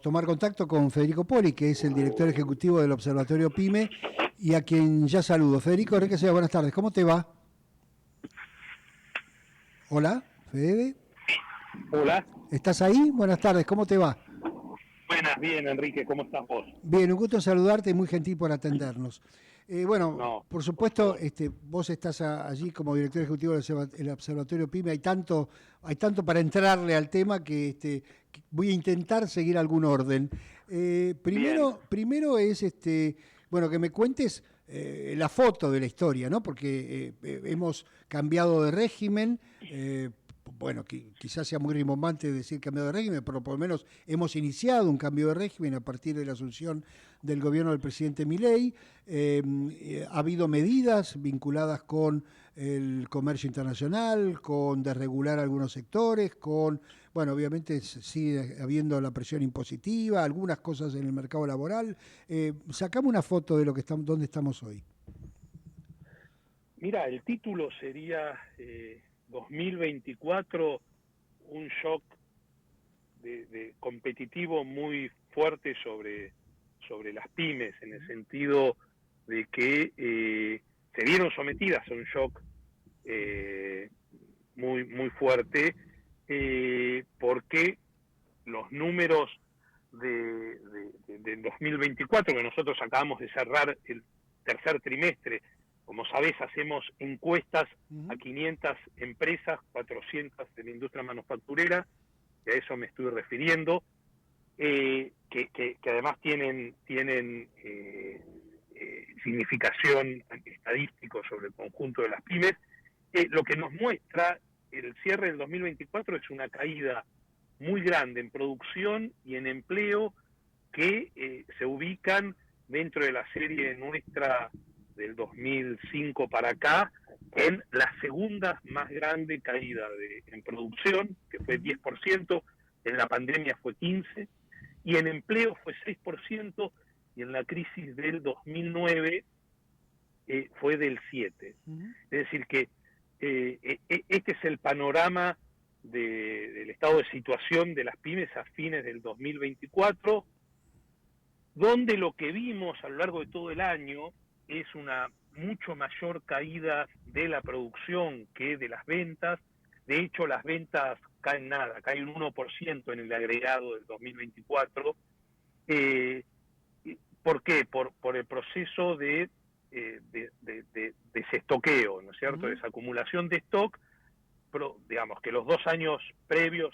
tomar contacto con Federico Poli, que es el director ejecutivo del Observatorio PYME, y a quien ya saludo. Federico Enrique, buenas tardes, ¿cómo te va? Hola, Fede. Hola. ¿Estás ahí? Buenas tardes, ¿cómo te va? Buenas, bien, Enrique, ¿cómo estás vos? Bien, un gusto en saludarte y muy gentil por atendernos. Bueno, No, por por supuesto, favor. vos estás allí como director ejecutivo del Observatorio PYME. Hay tanto para entrarle al tema que voy a intentar seguir algún orden. Bien, Primero es, bueno, que me cuentes la foto de la historia, ¿no? Porque hemos cambiado de régimen. Bueno, quizás sea muy rimbombante decir cambiado de régimen, pero por lo menos hemos iniciado un cambio de régimen a partir de la asunción del gobierno del presidente Milei. Ha habido medidas vinculadas con el comercio internacional, con desregular algunos sectores, bueno, obviamente sigue habiendo la presión impositiva, algunas cosas en el mercado laboral. Sacame una foto de dónde estamos hoy. mira, el título sería 2024, un shock de competitivo muy fuerte sobre las pymes, en el sentido de que se vieron sometidas a un shock eh, muy fuerte, porque los números del 2024, que nosotros acabamos de cerrar el tercer trimestre. Como sabés, hacemos encuestas a 500 empresas, 400 de la industria manufacturera, y a eso me estoy refiriendo, que además tienen significación estadístico sobre el conjunto de las pymes. Lo que nos muestra el cierre del 2024 es una caída muy grande en producción y en empleo, que se ubican dentro de la serie nuestra del 2005 para acá en la segunda más grande caída en producción, que fue 10%, en la pandemia fue 15%, y en empleo fue 6%, y en la crisis del 2009 fue del 7%. Es decir, que este es el panorama del estado de situación de las pymes a fines del 2024, donde lo que vimos a lo largo de todo el año es una mucho mayor caída de la producción que de las ventas. De hecho, las ventas caen nada, caen un 1% en el agregado del 2024. ¿Por qué? Por el proceso de desestoqueo, ¿no es cierto? Desacumulación de stock, pero digamos que los 2 años previos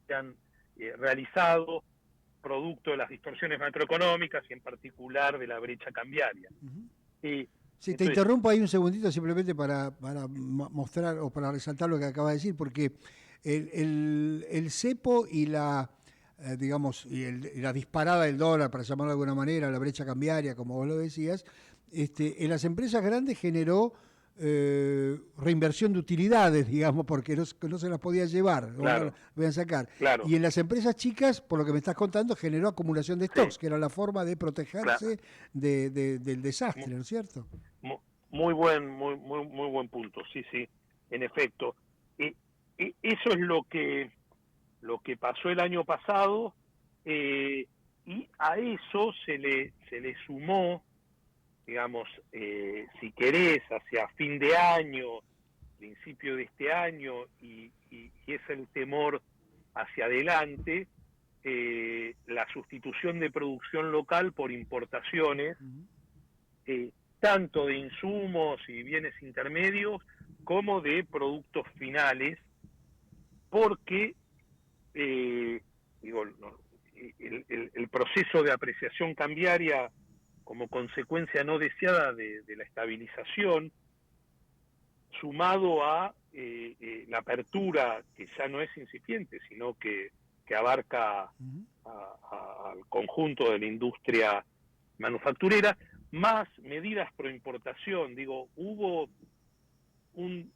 se han realizado producto de las distorsiones macroeconómicas y en particular de la brecha cambiaria. Sí, te Entonces, interrumpo ahí un segundito simplemente para mostrar o para resaltar lo que acaba de decir, porque el cepo y digamos, y la disparada del dólar, para llamarlo de alguna manera, la brecha cambiaria, como vos lo decías, en las empresas grandes generó reinversión de utilidades, digamos, porque no se las podía llevar, no las claro, podían sacar. claro, Y en las empresas chicas, por lo que me estás contando, generó acumulación de sí, stocks, que era la forma de claro. protegerse del desastre, ¿no es cierto? Muy buen punto, sí, sí, en efecto. Eso es lo que pasó el año pasado, y a eso se le sumó, digamos, si querés, hacia fin de año, principio de este año, y es el temor hacia adelante, la sustitución de producción local por importaciones, tanto de insumos y bienes intermedios como de productos finales, porque digo, el proceso de apreciación cambiaria como consecuencia no deseada de la estabilización, sumado a la apertura, que ya no es incipiente, sino que abarca al conjunto de la industria manufacturera, más medidas pro importación. Digo, hubo un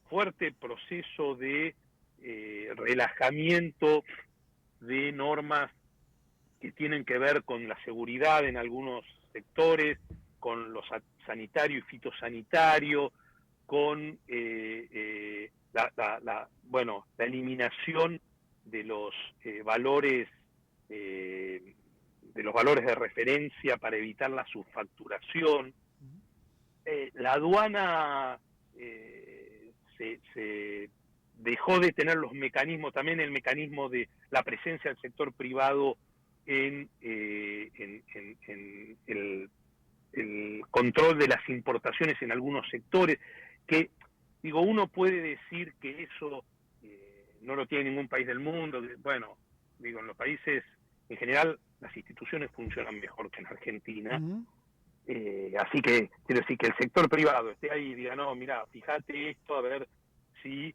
fuerte proceso de relajamiento de normas que tienen que ver con la seguridad en algunos sectores, con lo sanitario y fitosanitario, con la eliminación de los valores de los valores de referencia para evitar la subfacturación. La aduana se dejó de tener los mecanismos, también el mecanismo de la presencia del sector privado en el control de las importaciones en algunos sectores, que digo, uno puede decir que eso no lo tiene ningún país del mundo. Bueno, digo, en los países en general las instituciones funcionan mejor que en Argentina. Así que quiero decir que el sector privado esté ahí y diga, no, mira, fíjate esto, a ver si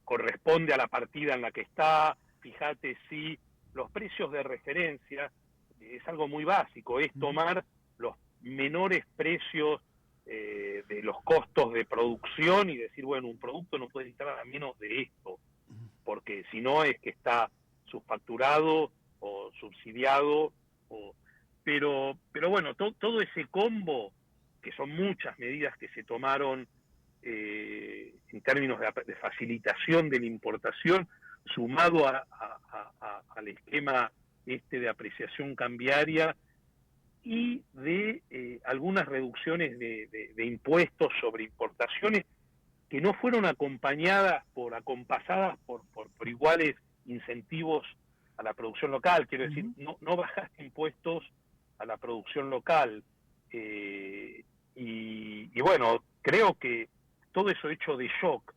corresponde a la partida en la que está, fíjate si los precios de referencia, es algo muy básico, es tomar los menores precios de los costos de producción y decir, bueno, un producto no puede entrar a menos de esto, porque si no es que está subfacturado o subsidiado, pero bueno, todo ese combo, que son muchas medidas que se tomaron en términos de facilitación de la importación, sumado al esquema de apreciación cambiaria y de algunas reducciones de impuestos sobre importaciones que no fueron acompasadas por iguales incentivos a la producción local. Quiero decir, no bajaste impuestos a la producción local. Y bueno, creo que todo eso hecho de shock,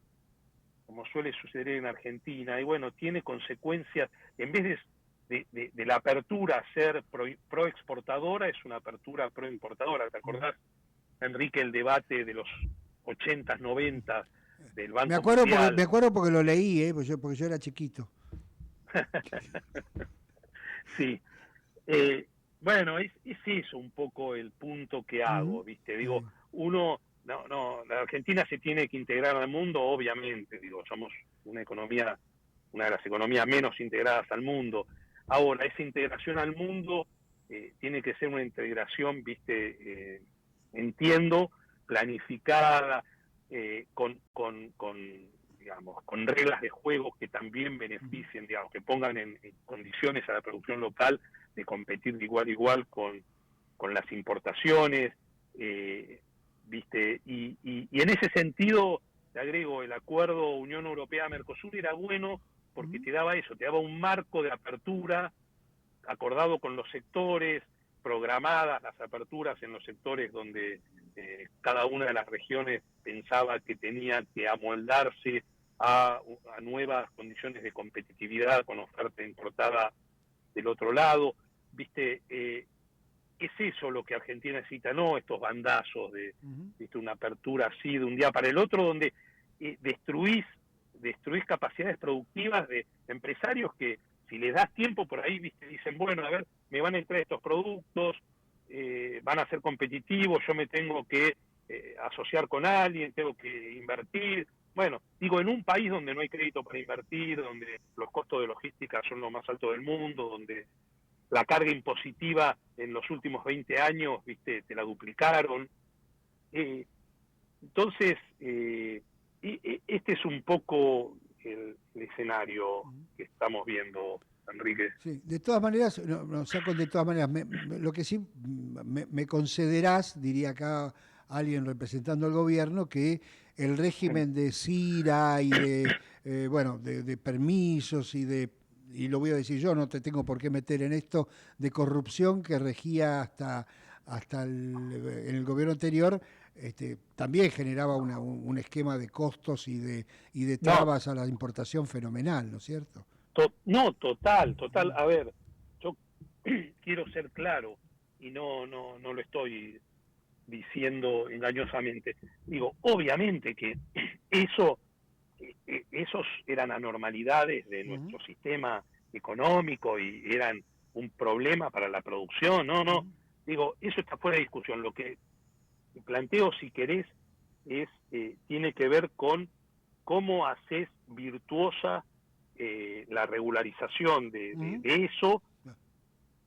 como suele suceder en Argentina, y bueno, tiene consecuencias, en vez de la apertura a ser pro exportadora, es una apertura pro importadora. ¿Te acordás, Enrique, el debate de los 80s, 90s del Banco Mundial? Me acuerdo porque lo leí, porque yo era chiquito. Sí. Bueno, es eso un poco el punto que hago, ¿viste? Digo, la Argentina se tiene que integrar al mundo, obviamente, digo, somos una de las economías menos integradas al mundo. Ahora, esa integración al mundo tiene que ser una integración, ¿viste? Entiendo, planificada, digamos, con reglas de juego que también beneficien, digamos, que pongan en condiciones a la producción local de competir de igual a igual con las importaciones, ¿viste? Y en ese sentido, te agrego, el acuerdo Unión Europea-Mercosur era bueno porque te daba eso, te daba un marco de apertura acordado con los sectores, programadas las aperturas en los sectores donde cada una de las regiones pensaba que tenía que amoldarse a nuevas condiciones de competitividad con oferta importada del otro lado. ¿Viste? Es eso lo que Argentina necesita, no estos bandazos de ¿viste? Una apertura así de un día para el otro, donde destruís capacidades productivas de empresarios que, si les das tiempo por ahí, ¿viste? Dicen, bueno, a ver, me van a entrar estos productos, van a ser competitivos, yo me tengo que asociar con alguien, tengo que invertir. Bueno, digo, en un país donde no hay crédito para invertir, donde los costos de logística son los más altos del mundo, donde la carga impositiva en los últimos 20 años, ¿viste? Te la duplicaron. Entonces, este es un poco el escenario que estamos viendo, Enrique. Sí, de todas maneras, no saco de todas maneras, lo que sí me concederás, diría acá alguien representando al gobierno, que el régimen de CIRA y de permisos y lo voy a decir yo, no te tengo por qué meter en esto, de corrupción que regía en el gobierno anterior, también generaba un esquema de costos y de trabas a la importación fenomenal, ¿no es cierto? No, total. A ver, yo quiero ser claro y no lo estoy diciendo engañosamente. Digo, obviamente que esos eran anormalidades de nuestro sistema económico y eran un problema para la producción. No. Digo, eso está fuera de discusión. Lo que planteo, si querés, tiene que ver con cómo haces virtuosa la regularización de eso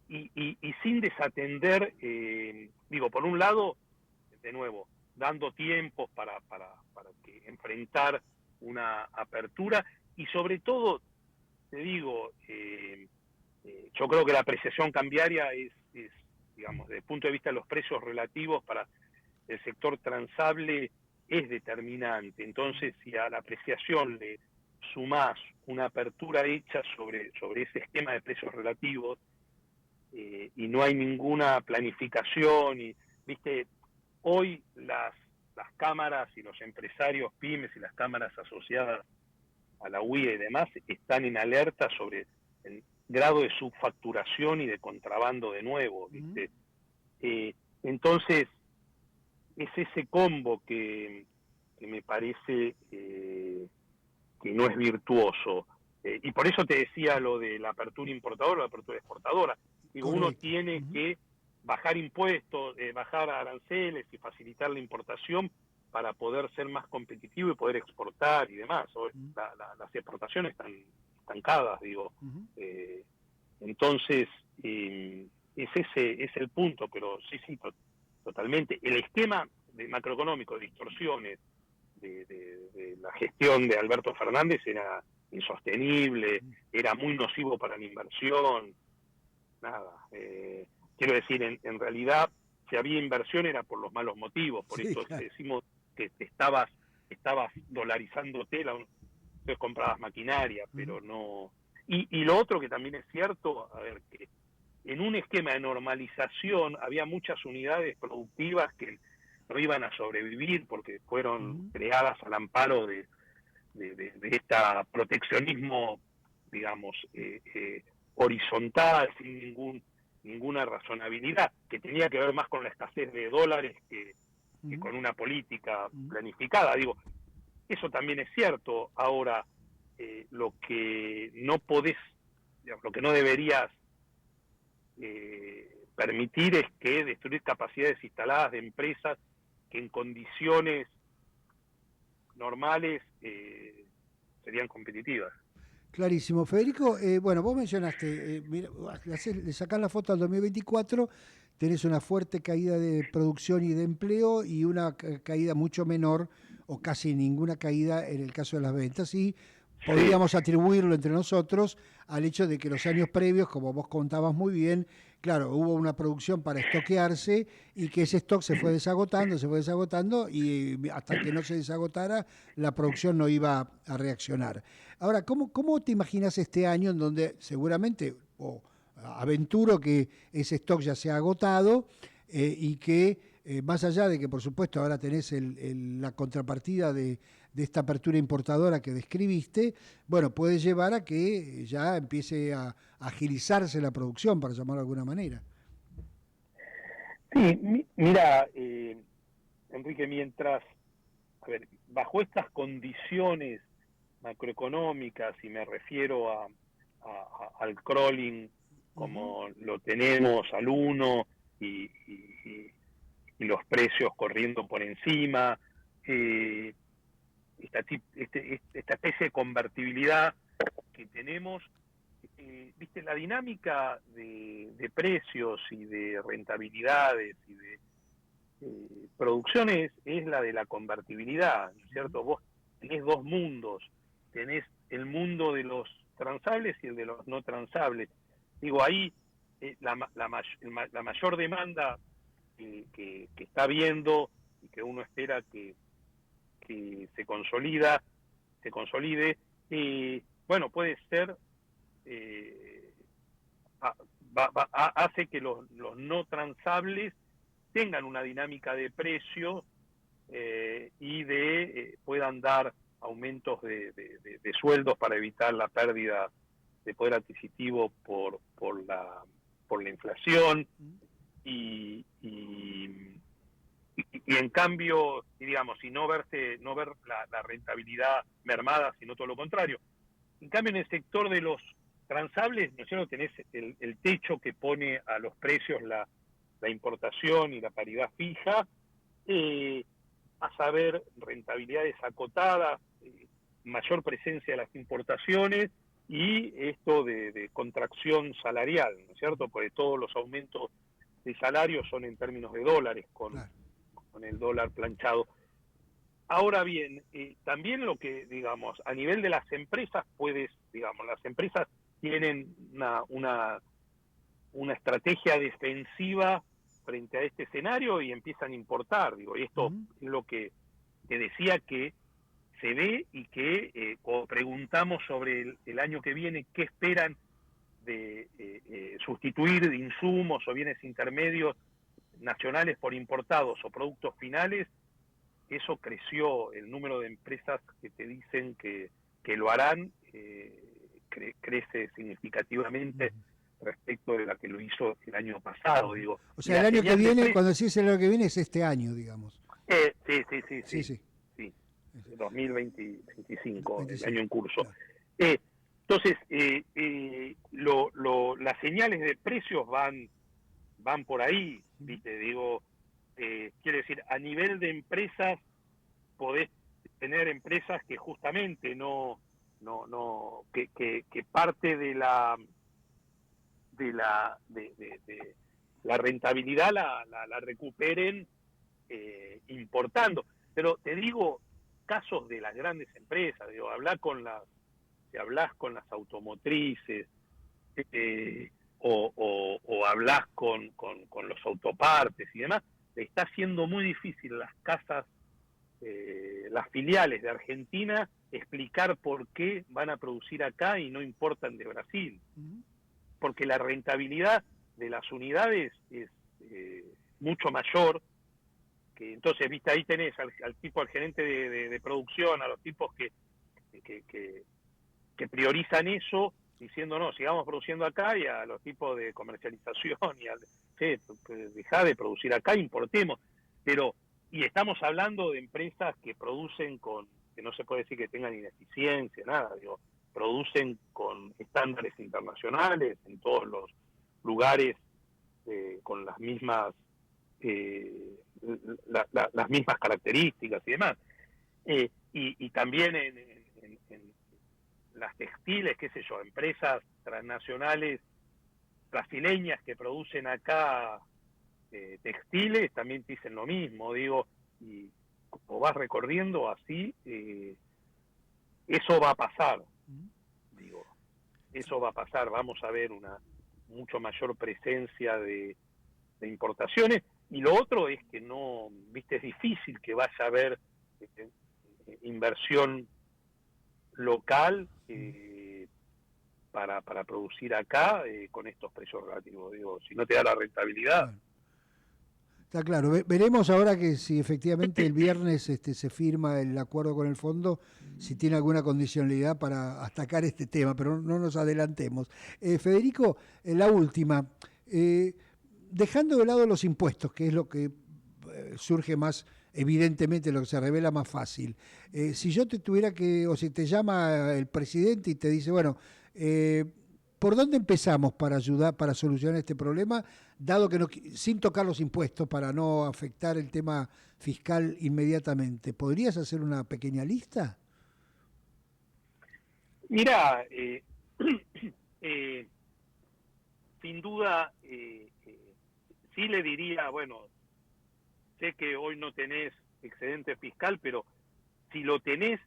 y sin desatender, digo, por un lado, de nuevo, dando tiempos para que enfrentar una apertura y sobre todo, te digo, yo creo que la apreciación cambiaria es, digamos, desde el punto de vista de los precios relativos para el sector transable es determinante. Entonces, si a la apreciación le sumás una apertura hecha sobre ese esquema de precios relativos, y no hay ninguna planificación, y viste, hoy las cámaras y los empresarios pymes y las cámaras asociadas a la UIA y demás están en alerta sobre el grado de subfacturación y de contrabando de nuevo, ¿viste? Entonces, es ese combo que me parece que no es virtuoso. Y por eso te decía lo de la apertura importadora, la apertura exportadora. Digo, Correcto. uno tiene que bajar impuestos, bajar aranceles y facilitar la importación para poder ser más competitivo y poder exportar y demás. Las exportaciones están estancadas, digo. Entonces, ese es el punto, pero sí, totalmente. El esquema de macroeconómico, de distorsiones, de la gestión de Alberto Fernández era insostenible, era muy nocivo para la inversión, nada. Quiero decir, en realidad, si había inversión era por los malos motivos, por esto claro. decimos que estabas dolarizando tela, entonces comprabas maquinaria, pero no... Y lo otro que también es cierto, a ver, que en un esquema de normalización había muchas unidades productivas que no iban a sobrevivir porque fueron creadas al amparo de este proteccionismo, digamos, horizontal, sin ninguna razonabilidad, que tenía que ver más con la escasez de dólares que con una política planificada. Digo, eso también es cierto. Ahora, lo que no podés, digamos, lo que no deberías permitir es que destruir capacidades instaladas de empresas que en condiciones normales serían competitivas. Clarísimo. Federico, bueno, vos mencionaste, le sacás la foto al 2024, tenés una fuerte caída de producción y de empleo y una caída mucho menor o casi ninguna caída en el caso de las ventas. Y podríamos atribuirlo entre nosotros al hecho de que los años previos, como vos contabas muy bien, claro, hubo una producción para estoquearse y que ese stock se fue desagotando y hasta que no se desagotara, la producción no iba a reaccionar. Ahora, ¿cómo te imaginas este año en donde seguramente, o aventuro que ese stock ya se ha agotado y que más allá de que por supuesto ahora tenés la contrapartida de esta apertura importadora que describiste, bueno, puede llevar a que ya empiece a agilizarse la producción, para llamarlo de alguna manera? Sí, mira, Enrique, a ver, bajo estas condiciones macroeconómicas, y me refiero al crawling como lo tenemos al uno y los precios corriendo por encima, esta especie de convertibilidad que tenemos, viste, la dinámica de precios y de rentabilidades y de producciones es la de la convertibilidad, ¿no es cierto? Vos tenés dos mundos, tenés el mundo de los transables y el de los no transables. Digo, ahí la mayor demanda que está habiendo y que uno espera que se consolide, bueno, puede ser, hace que los no transables tengan una dinámica de precio y puedan dar aumentos de sueldos para evitar la pérdida de poder adquisitivo por la inflación y en cambio, digamos, y no ver la rentabilidad mermada, sino todo lo contrario. En cambio, en el sector de los transables, ¿no es cierto?, tenés el techo que pone a los precios la importación y la paridad fija, a saber, rentabilidades acotadas, mayor presencia de las importaciones y esto de contracción salarial, ¿no es cierto?, porque todos los aumentos de salarios son en términos de dólares con el dólar planchado. Ahora bien, también lo que, digamos, a nivel de las empresas las empresas tienen una una estrategia defensiva frente a este escenario y empiezan a importar. Digo, y esto es lo que te decía que se ve y que cuando preguntamos sobre el año que viene qué esperan de sustituir insumos o bienes intermedios nacionales por importados o productos finales, eso creció. El número de empresas que te dicen que lo harán crece significativamente respecto de la que lo hizo el año pasado. Digo, o sea, el año que viene, cuando decís el año que viene, es este año, digamos. Sí. 2025, el año en curso. Claro. Entonces, las señales de precios van por ahí, ¿viste? Digo, quiere decir, a nivel de empresas, podés tener empresas que justamente que parte de la rentabilidad la recuperen importando. Pero te digo, casos de las grandes empresas, digo, si hablás con las automotrices, o hablás con los autopartes y demás, le está haciendo muy difícil las casas, las filiales de Argentina, explicar por qué van a producir acá y no importan de Brasil. Porque la rentabilidad de las unidades es mucho mayor. Que entonces, viste, ahí tenés al tipo, al gerente de producción, a los tipos que priorizan eso, diciendo no, sigamos produciendo acá, y a los tipos de comercialización dejá de producir acá, importemos. Pero, y estamos hablando de empresas que producen que no se puede decir que tengan ineficiencia, nada, digo, producen con estándares internacionales en todos los lugares, con las mismas las mismas características y demás. Y también en las textiles, qué sé yo, empresas transnacionales brasileñas que producen acá textiles, también te dicen lo mismo, digo, y como vas recorriendo así, eso va a pasar, digo, eso va a pasar, vamos a ver una mucho mayor presencia de importaciones. Y lo otro es que no, viste, es difícil que vaya a haber inversión local para producir acá con estos precios relativos. Digo, si no te da la rentabilidad. Claro. Está claro. Veremos ahora que si efectivamente el viernes se firma el acuerdo con el fondo, si tiene alguna condicionalidad para atacar este tema, pero no nos adelantemos. Federico, la última. Dejando de lado los impuestos, que es lo que surge más evidentemente, lo que se revela más fácil. Si yo te tuviera o si te llama el presidente y te dice, bueno, ¿por dónde empezamos para ayudar, para solucionar este problema, dado que sin tocar los impuestos para no afectar el tema fiscal inmediatamente? ¿Podrías hacer una pequeña lista? Mirá, sin duda, sí le diría, bueno, sé que hoy no tenés excedente fiscal, pero si lo tenés,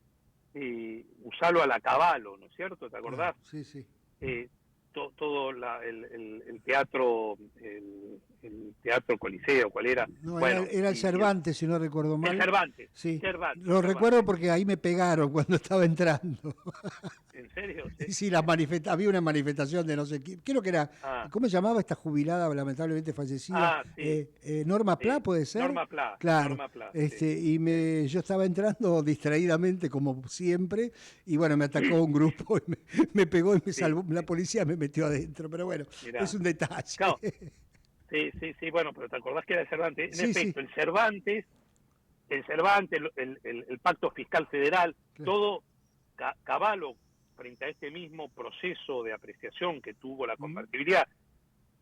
usalo a la cabalo, ¿no es cierto? ¿Te acordás? Sí, sí. Todo el teatro, el teatro Coliseo, ¿cuál era? No, bueno, era el Cervantes, si no recuerdo mal. El Cervantes. Sí. Cervantes, Lo recuerdo porque ahí me pegaron cuando estaba entrando. ¿En serio? Sí, había una manifestación de no sé qué, creo que era, ¿cómo se llamaba esta jubilada lamentablemente fallecida? Sí. Norma Pla, ¿puede ser? Norma Pla. Claro. Norma Pla, y yo estaba entrando distraídamente, como siempre, y bueno, me atacó un grupo y me pegó y me salvó, la policía me metió adentro, pero bueno, mirá, es un detalle. Claro. Sí, bueno, pero ¿te acordás que era el Cervantes? En efecto, sí. el Cervantes, el Pacto Fiscal Federal, claro, todo cabalo frente a este mismo proceso de apreciación que tuvo la convertibilidad,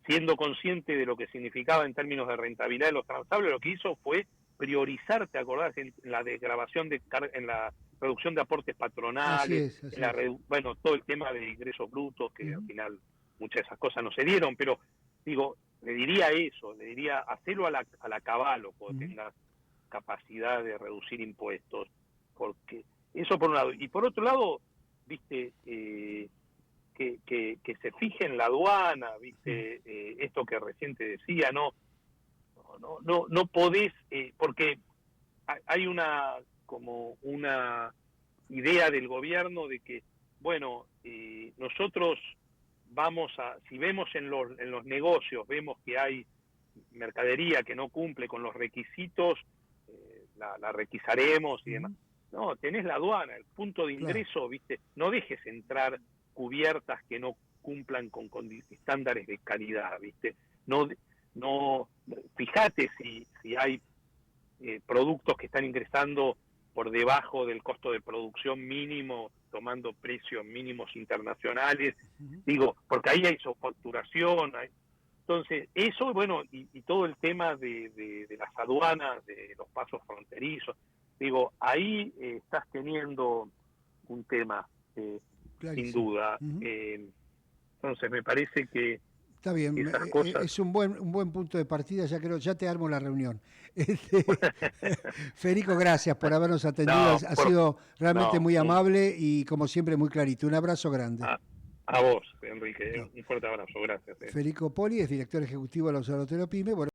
siendo consciente de lo que significaba en términos de rentabilidad de los transables, lo que hizo fue priorizar, ¿te acordás? En la desgravación en la reducción de aportes patronales, así bueno, todo el tema de ingresos brutos, que al final muchas de esas cosas no se dieron, pero digo, le diría eso, le diría, hacelo a la cabalo, cuando tengas capacidad de reducir impuestos, porque eso por un lado. Y por otro lado, viste, que se fije en la aduana, ¿viste? Esto que recién te decía, no podés, porque hay como una idea del gobierno de que, bueno, nosotros si vemos en los negocios, vemos que hay mercadería que no cumple con los requisitos, la requisaremos y demás. No, tenés la aduana, el punto de ingreso, claro. ¿Viste? No dejes entrar cubiertas que no cumplan con estándares de calidad, ¿viste? No, fíjate si hay productos que están ingresando por debajo del costo de producción mínimo, tomando precios mínimos internacionales, digo, porque ahí hay subfacturación, entonces eso, bueno, y todo el tema de las aduanas, de los pasos fronterizos, digo, ahí estás teniendo un tema, sin duda. Entonces me parece que está bien, esas cosas... es un buen punto de partida, ya te armo la reunión. Federico, gracias por habernos atendido, ha sido realmente muy amable y como siempre muy clarito. Un abrazo grande. A vos, Enrique, un fuerte abrazo, gracias. Federico Poli es director ejecutivo de la Observatorio PYME. Bueno,